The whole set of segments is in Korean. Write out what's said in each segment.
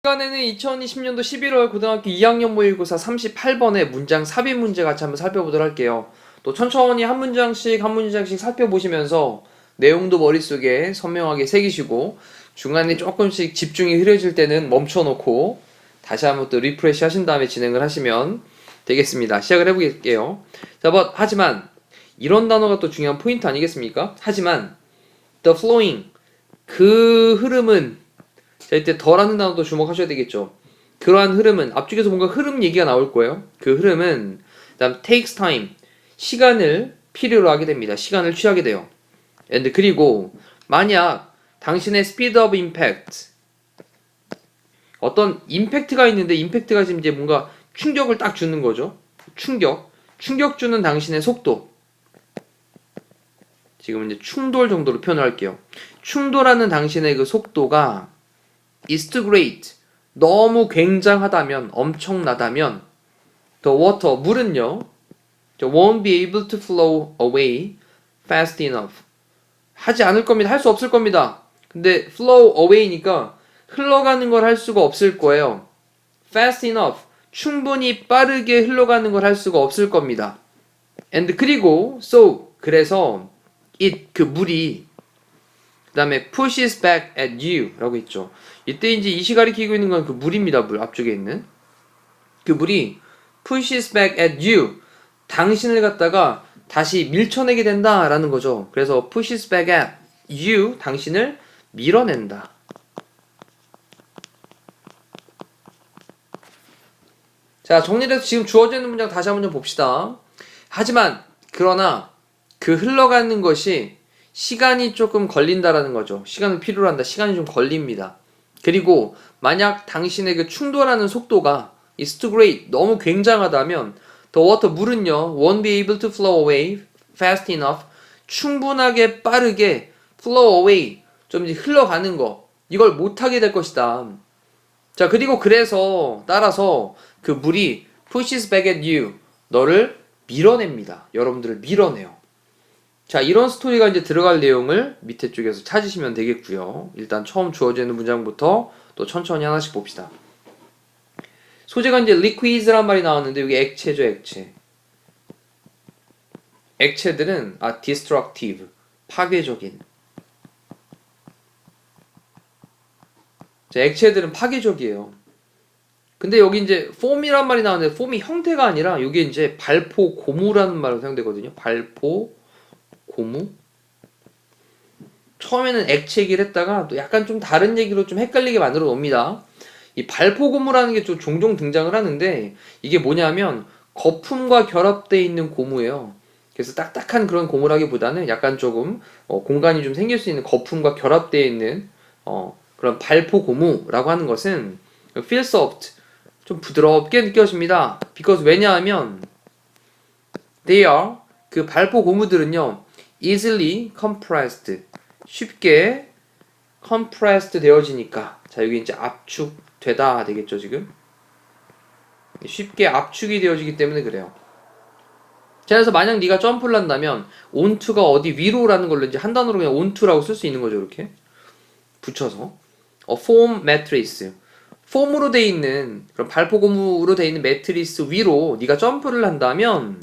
시간에는 2020년도 11월 고등학교 2학년 모의고사 38번의 문장 삽입 문제 같이 한번 살펴보도록 할게요. 또 천천히 한 문장씩 살펴보시면서 내용도 머릿속에 선명하게 새기시고 중간에 조금씩 집중이 흐려질 때는 멈춰놓고 다시 한번 또 리프레시 하신 다음에 진행을 하시면 되겠습니다. 시작을 해볼게요. 자, 하지만 이런 단어가 또 중요한 포인트 아니겠습니까? 하지만 the flowing, 그 흐름은, 자, 이때 더라는 단어도 주목하셔야 되겠죠. 그러한 흐름은, 앞쪽에서 뭔가 흐름 얘기가 나올 거예요. 그 흐름은, 그 다음 takes time, 시간을 필요로 하게 됩니다. 시간을 취하게 돼요. and 그리고 만약 당신의 speed of impact, 어떤 임팩트가 있는데 임팩트가 지금 이제 뭔가 충격을 딱 주는 거죠. 충격 주는 당신의 속도, 지금 이제 충돌 정도로 표현을 할게요. 충돌하는 당신의 그 속도가 is too great, 너무 굉장하다면, 엄청나다면, the water, 물은요, won't be able to flow away fast enough, 하지 않을 겁니다. 할 수 없을 겁니다. 근데 flow away니까 흘러가는 걸 할 수가 없을 거예요. fast enough, 충분히 빠르게 흘러가는 걸 할 수가 없을 겁니다. and 그리고 so, 그래서 it, 그 물이 그 다음에 pushes back at you 라고 했죠. 이때 이제 이시 가리키고 있는 건 그 물입니다. 물 앞쪽에 있는 그 물이 pushes back at you, 당신을 갖다가 다시 밀쳐내게 된다 라는 거죠. 그래서 pushes back at you, 당신을 밀어낸다. 자, 정리를 해서 지금 주어져 있는 문장 다시 한번 좀 봅시다. 하지만 그러나 그 흘러가는 것이 시간이 조금 걸린다라는 거죠. 시간을 필요로 한다. 시간이 좀 걸립니다. 그리고 만약 당신의 그 충돌하는 속도가 is too great, 너무 굉장하다면 the water, 물은요, won't be able to flow away fast enough, 충분하게 빠르게 flow away, 좀 이제 흘러가는 거, 이걸 못하게 될 것이다. 자, 그리고 그래서 따라서 그 물이 pushes back at you, 너를 밀어냅니다. 여러분들을 밀어내요. 자, 이런 스토리가 이제 들어갈 내용을 밑에 쪽에서 찾으시면 되겠고요. 일단 처음 주어져 있는 문장부터 또 천천히 하나씩 봅시다. 소재가 이제 liquids란 말이 나왔는데 여기 액체죠, 액체. 액체들은 destructive, 파괴적인. 자, 액체들은 파괴적이에요. 근데 여기 이제 foam이란 말이 나왔는데 foam이 형태가 아니라 이게 이제 발포 고무라는 말로 사용되거든요. 발포 고무? 처음에는 액체 얘기를 했다가 또 약간 좀 다른 얘기로 좀 헷갈리게 만들어 놓습니다. 이 발포 고무라는 게 좀 종종 등장을 하는데 이게 뭐냐면 거품과 결합되어 있는 고무예요. 그래서 딱딱한 그런 고무라기보다는 약간 조금 공간이 좀 생길 수 있는 거품과 결합되어 있는 그런 발포 고무라고 하는 것은 feel soft, 좀 부드럽게 느껴집니다. because 왜냐하면 they are, 그 발포 고무들은요, easily compressed, 쉽게 compressed 되어지니까. 자, 여기 이제 압축되다 되겠죠, 지금. 쉽게 압축이 되어지기 때문에 그래요. 자, 그래서 만약 네가 점프를 한다면 onto가 어디 위로라는 걸로 이제 한 단어로 그냥 onto라고 쓸 수 있는 거죠, 이렇게 붙여서. foam mattress, 폼으로 돼 있는, 그런 발포 고무로 돼 있는 매트리스 위로 네가 점프를 한다면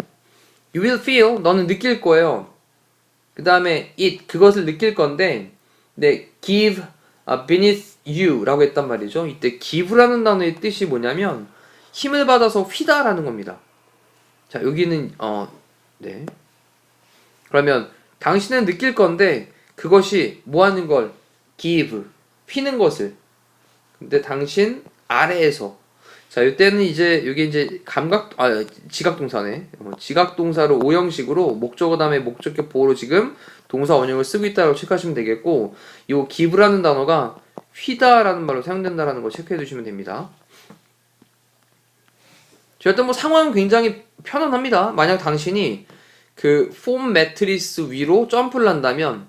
you will feel, 너는 느낄 거예요. 그 다음에 it, 그것을 느낄 건데, 네, give beneath you 라고 했단 말이죠. 이때 give라는 단어의 뜻이 뭐냐면 힘을 받아서 휘다라는 겁니다. 자, 여기는 네, 그러면 당신은 느낄 건데 그것이 뭐 하는 걸, give, 휘는 것을. 근데 당신 아래에서, 자, 이때는 이제 여기 이제 지각동사네. 지각동사로 오형식으로 목적어 다음에 목적격 보호로 지금 동사 원형을 쓰고 있다고 체크하시면 되겠고, 이 give라는 단어가 휘다라는 말로 사용된다라는 거 체크해 두시면 됩니다. 어떤 뭐 상황은 굉장히 편안합니다. 만약 당신이 그 폼 매트리스 위로 점프를 한다면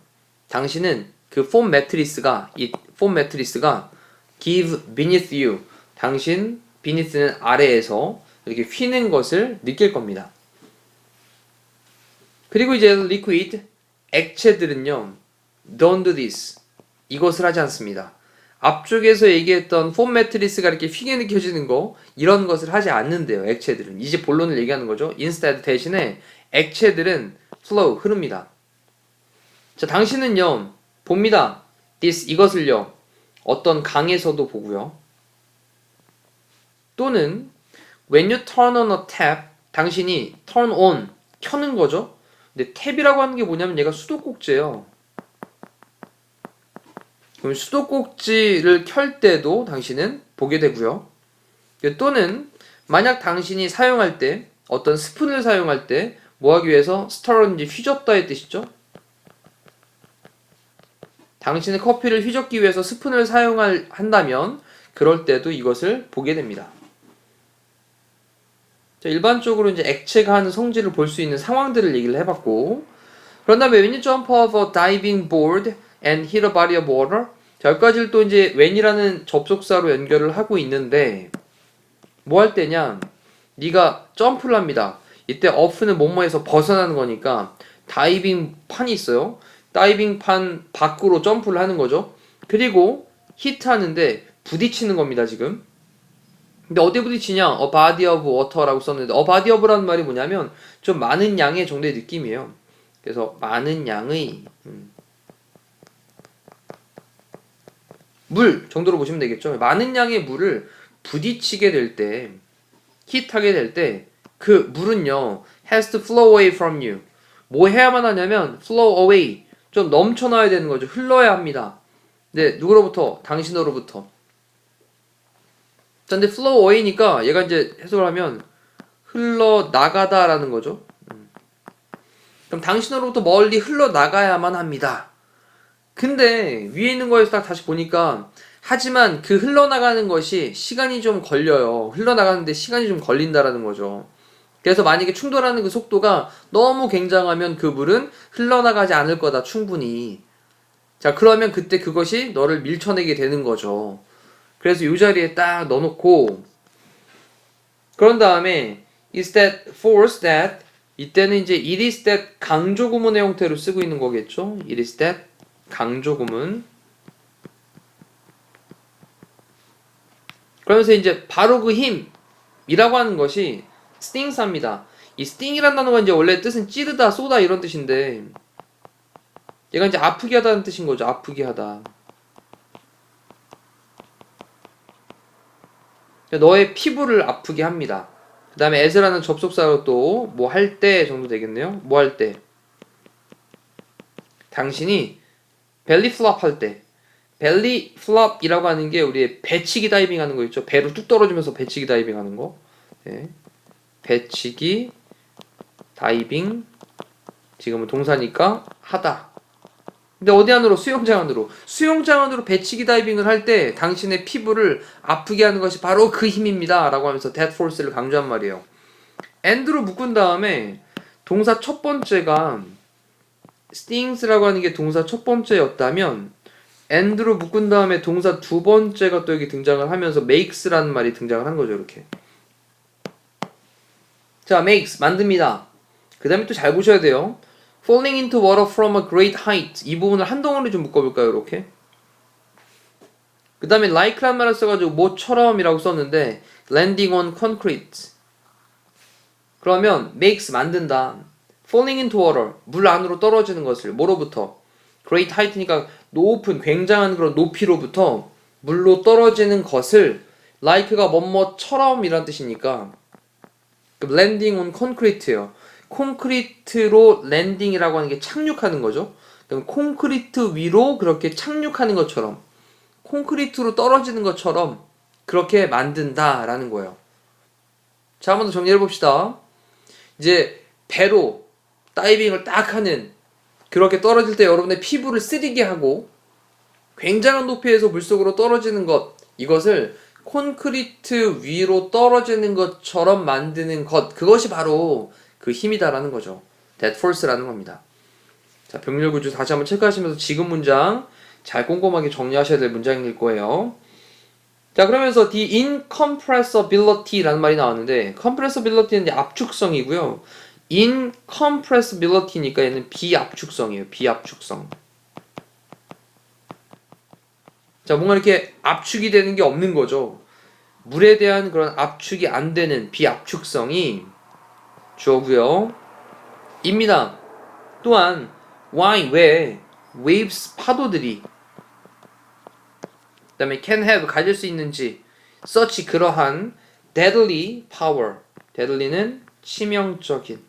당신은 그 폼 매트리스가 give beneath you, 당신 beneath는 아래에서 이렇게 휘는 것을 느낄 겁니다. 그리고 이제 liquid, 액체들은요. Don't do this. 이것을 하지 않습니다. 앞쪽에서 얘기했던 폼 매트리스가 이렇게 휘게 느껴지는 거 이런 것을 하지 않는데요. 액체들은. 이제 본론을 얘기하는 거죠. instead 대신에 액체들은 flow, 흐릅니다. 자, 당신은요. 봅니다. this, 이것을요. 어떤 강에서도 보고요. 또는 when you turn on a tap, 당신이 turn on, 켜는 거죠. 근데 탭이라고 하는 게 뭐냐면 얘가 수도꼭지예요. 그럼 수도꼭지를 켤 때도 당신은 보게 되고요. 또는 만약 당신이 사용할 때 어떤 스푼을 사용할 때 뭐 하기 위해서 stir라든지 휘젓다의 뜻이죠. 당신의 커피를 휘젓기 위해서 스푼을 사용한다면 그럴 때도 이것을 보게 됩니다. 자, 일반적으로 이제 액체가 하는 성질을 볼 수 있는 상황들을 얘기를 해봤고, 그런 다음에 when you jump off a diving board and hit a body of water, 자, 여기까지를 또 이제 when이라는 접속사로 연결을 하고 있는데 뭐 할 때냐, 네가 점프를 합니다. 이때 off는 뭐뭐에서 벗어나는 거니까 다이빙 판이 있어요. 다이빙 판 밖으로 점프를 하는 거죠. 그리고 히트 하는데 부딪히는 겁니다, 지금. 근데 어디 부딪히냐? A body of water라고 썼는데 a body of라는 말이 뭐냐면 좀 많은 양의 정도의 느낌이에요. 그래서 많은 양의 물 정도로 보시면 되겠죠. 많은 양의 물을 부딪히게 될 때, 히트하게 될 때 그 물은요 has to flow away from you. 뭐 해야만 하냐면 flow away, 좀 넘쳐나야 되는 거죠. 흘러야 합니다. 네, 누구로부터? 당신으로부터. 자, 근데 flow away니까 얘가 이제 해석을 하면 흘러나가다라는 거죠. 그럼 당신으로부터 멀리 흘러나가야만 합니다. 근데 위에 있는 거에서 딱 다시 보니까 하지만 그 흘러나가는 것이 시간이 좀 걸려요. 흘러나가는데 시간이 좀 걸린다라는 거죠. 그래서 만약에 충돌하는 그 속도가 너무 굉장하면 그 물은 흘러나가지 않을 거다, 충분히. 자, 그러면 그때 그것이 너를 밀쳐내게 되는 거죠. 그래서 이 자리에 딱 넣어놓고, 그런 다음에 is that force that, 이때는 이제 it is that 강조 구문의 형태로 쓰고 있는 거겠죠. it is that 강조 구문. 그러면서 이제 바로 그 힘이라고 하는 것이 stings합니다. 이 sting이라는 단어가 이제 원래 뜻은 찌르다, 쏘다 이런 뜻인데 얘가 이제 아프게 하다는 뜻인 거죠. 아프게 하다. 너의 피부를 아프게 합니다. 그 다음에 as라는 접속사로 또 뭐 할 때 정도 되겠네요. 뭐 할 때. 당신이 벨리 플롭 할 때. 벨리 플롭이라고 하는 게 우리의 배치기 다이빙 하는 거 있죠. 배로 뚝 떨어지면서 배치기 다이빙 하는 거. 네. 배치기 다이빙, 지금은 동사니까 하다. 근데 어디 안으로? 수영장 안으로. 수영장 안으로 배치기 다이빙을 할 때 당신의 피부를 아프게 하는 것이 바로 그 힘입니다 라고 하면서 that force를 강조한 말이에요. and로 묶은 다음에 동사 첫 번째가 stings라고 하는 게 동사 첫 번째였다면 and로 묶은 다음에 동사 두 번째가 또 여기 등장을 하면서 makes라는 말이 등장을 한 거죠. 이렇게. 자, makes, 만듭니다. 그 다음에 또 잘 보셔야 돼요. falling into water from a great height. 이 부분을 한 덩어리 좀 묶어볼까요? 이렇게. 그 다음에 like란 말을 써가지고 뭐처럼이라고 썼는데 landing on concrete. 그러면 makes, 만든다. falling into water, 물 안으로 떨어지는 것을 뭐로부터? great height니까 높은, 굉장한 그런 높이로부터 물로 떨어지는 것을 like가 뭐뭐처럼 이란 뜻이니까 landing on concrete예요. 콘크리트로 랜딩이라고 하는 게 착륙하는 거죠. 그럼 콘크리트 위로 그렇게 착륙하는 것처럼, 콘크리트로 떨어지는 것처럼 그렇게 만든다라는 거예요. 자, 한번 더 정리해 봅시다. 이제 배로 다이빙을 딱 하는, 그렇게 떨어질 때 여러분의 피부를 쓰리게 하고 굉장한 높이에서 물속으로 떨어지는 것, 이것을 콘크리트 위로 떨어지는 것처럼 만드는 것, 그것이 바로 그 힘이다라는 거죠. that force라는 겁니다. 자, 병렬 구조 다시 한번 체크하시면서 지금 문장 잘 꼼꼼하게 정리하셔야 될 문장일 거예요. 자, 그러면서 the incompressibility라는 말이 나왔는데 compressibility는 이제 압축성이고요. incompressibility니까 얘는 비압축성이에요. 비압축성. 자, 뭔가 이렇게 압축이 되는 게 없는 거죠. 물에 대한 그런 압축이 안 되는 비압축성이 주어고요. 입니다. 또한 why 왜 waves 파도들이 그다음에 can have 가질 수 있는지 such 그러한 deadly power. deadly는 치명적인.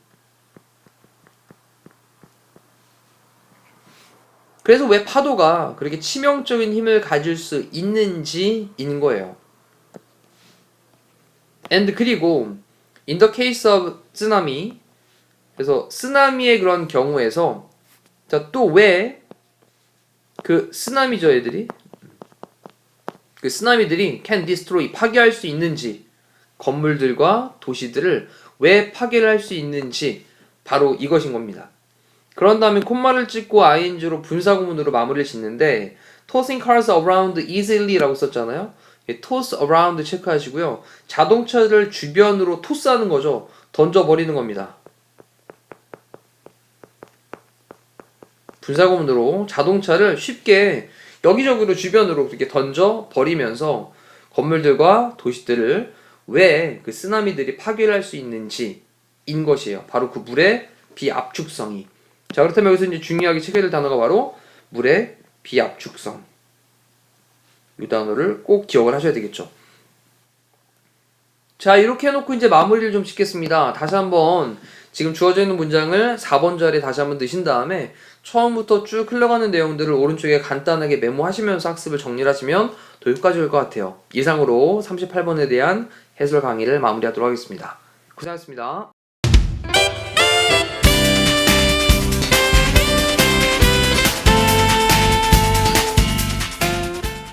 그래서 왜 파도가 그렇게 치명적인 힘을 가질 수 있는지인 거예요. and 그리고 in the case of 쓰나미 그래서 쓰나미의 그런 경우에서 자, 또 왜 그 쓰나미죠 애들이 그 쓰나미들이 can destroy 파괴할 수 있는지 건물들과 도시들을 왜 파괴를 할 수 있는지 바로 이것인 겁니다. 그런 다음에 콤마를 찍고 ing로 분사구문으로 마무리를 짓는데 tossing cars around easily 라고 썼잖아요. toss around 체크하시고요. 자동차를 주변으로 토스하는 거죠. 던져버리는 겁니다. 분사구문으로 자동차를 쉽게 여기저기로 주변으로 이렇게 던져버리면서 건물들과 도시들을 왜 그 쓰나미들이 파괴를 할 수 있는지 인 것이에요. 바로 그 물의 비압축성이. 자, 그렇다면 여기서 이제 중요하게 체크해야 될 단어가 바로 물의 비압축성. 이 단어를 꼭 기억을 하셔야 되겠죠. 자, 이렇게 해놓고 이제 마무리를 좀 짓겠습니다. 다시 한번 지금 주어져 있는 문장을 4번 자리에 다시 한번 넣으신 다음에 처음부터 쭉 흘러가는 내용들을 오른쪽에 간단하게 메모하시면서 학습을 정리를 하시면 더 효과적일 것 같아요. 이상으로 38번에 대한 해설 강의를 마무리하도록 하겠습니다. 고생하셨습니다.